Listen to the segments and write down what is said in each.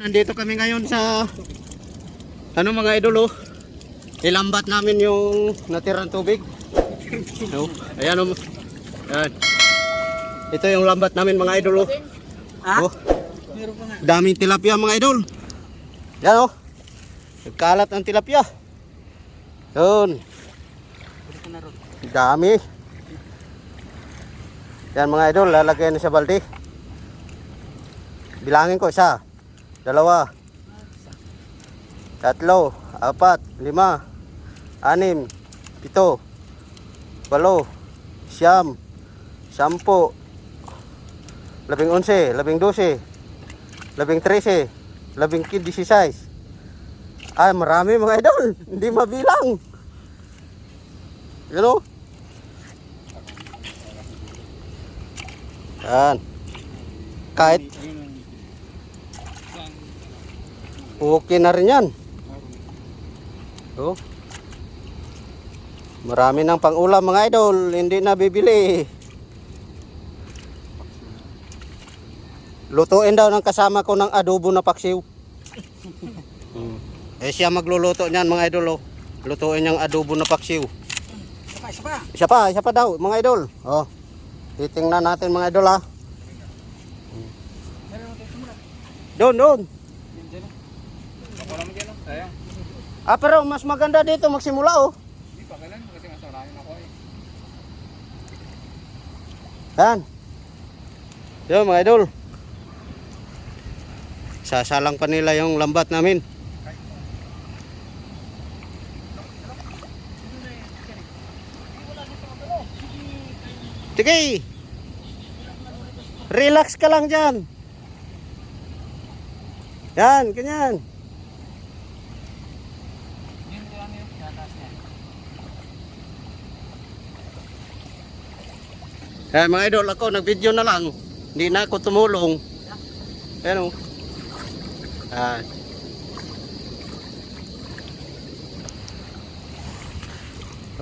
Nandito kami ngayon sa ano mga idol oh. Ilambat namin yung natirang tubig. Oh, ayan oh. Ayan. Ito yung lambat namin mga idol oh. Oh. Daming tilapia mga idol. Yan oh. Nagkalat ang tilapia. Yun. Dami. Yan mga idol, lalagyan na sa balde. Bilangin ko, 1, 2, 3, 4, 5, 6, 7, 8, 9, 10, 11, 12, 13, 14, 16. Ay, marami mga idol. Hindi mabilang. You know? Yan. Kahit okay na rin yan. Oh. Marami ng pang-ulam mga idol. Hindi na bibili. Lutuin daw ng kasama ko ng adobo na paksiw. Eh siya magluluto niyan mga idol. Oh. Lutuin niyang adobo na paksiw. Isa pa daw mga idol. Oh. Titingnan natin mga idol ha. Doon. Ah, pero mas maganda dito magsimula oh. Hindi pa kailan kasi masarayan ako eh. Yan. Yo mga idol. Sasalang pa nila yung lambat namin. Sige. Relax ka lang dyan. Yan, ganyan. Eh mga idol, ako nag-video na lang. Hindi na ako tumulong. Ayan o.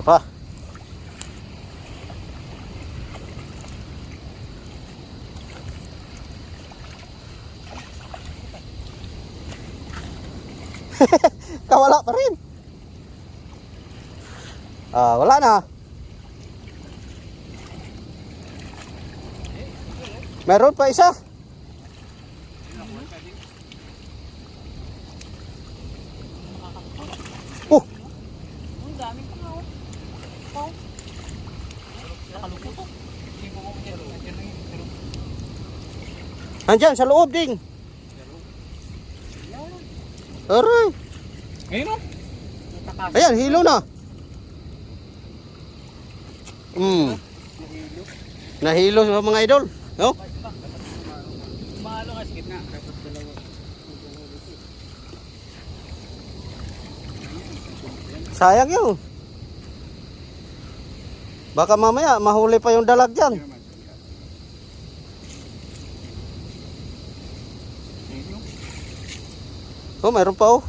Apa? Kawala pa rin. Wala na. Meron pa isa. Ang dami pa oh. Oh. Nakalupot. Andyan sa loob ding. Aray. Ngayon oh. Ayan, hilo na. Nahilo sa mga idol. No? Mahalo ka sa gitna. Sayang yun. Baka mamaya mahuli pa yung dalag dyan. Oh, mayroon pa oh.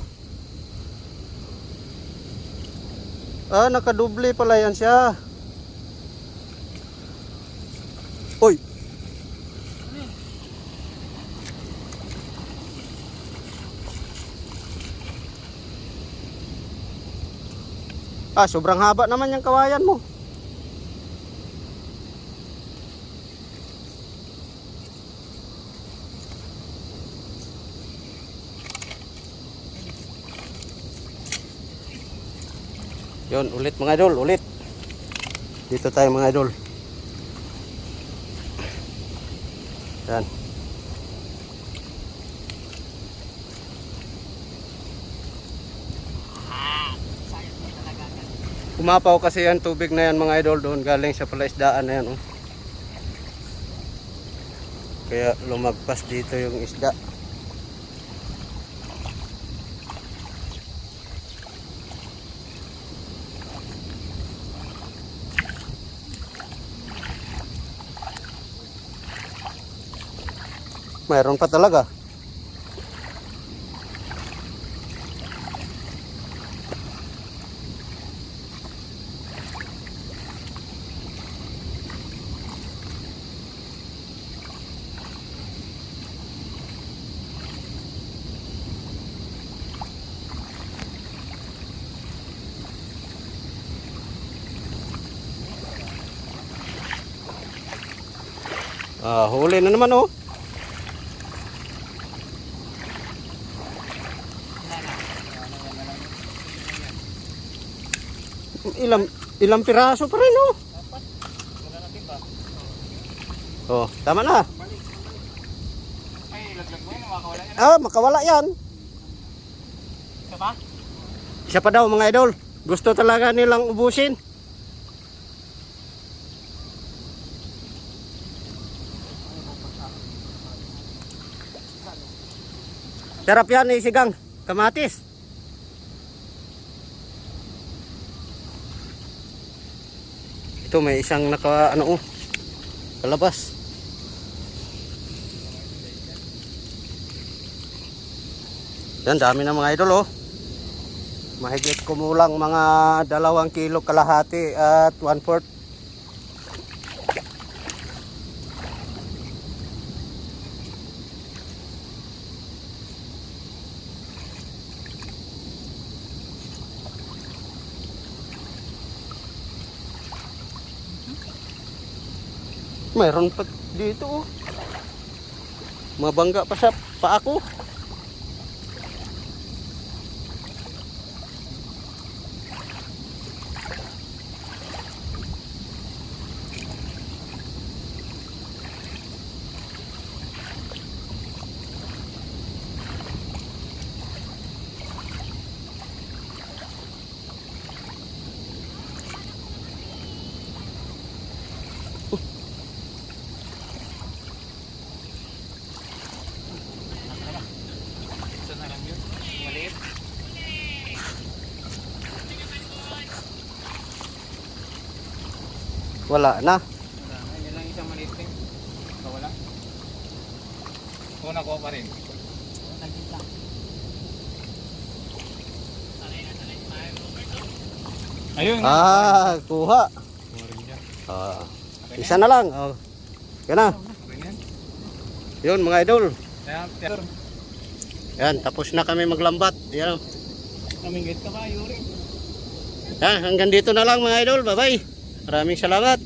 Nakaduble pala yan siya. Uy. Sobrang haba naman yung kawayan mo. Yun, ulit mga idol, ulit. Dito tayo mga idol. Yan. Kumapaw kasi yan tubig na yan mga idol doon galing sa palaisdaan na yan oh. Kaya lumagpas dito yung isda. Mayroon pa talaga. Huli na naman oh. Ilang piraso pa rin oh. Oh, tama na. Ay, laglag mo yun, makakawala yan. Makawala yan. Isa pa? Isa pa daw mga idol. Gusto talaga nilang ubusin. Sarap yan isigang kamatis. Ito may isang naka ano oh. Kalabas. Yan, dami na mga idol oh. Mahigit kumulang mga 2 kilo kalahati at 1/4. Mayroon pa dito oh. Mabangga pa sa paa ko. Isa na lang yun. Maliit. Wala na. Wala na. Yan lang isang maliit din. Wala. Una ko pa rin. Ayun. Kuha. Isa na lang. Oh. Yan na. Yun mga idol. Yan, tapos na kami maglambat. Yan. Namingit ka ba, Yuri? Yan, hanggang dito na lang mga idol. Bye-bye. Maraming salamat.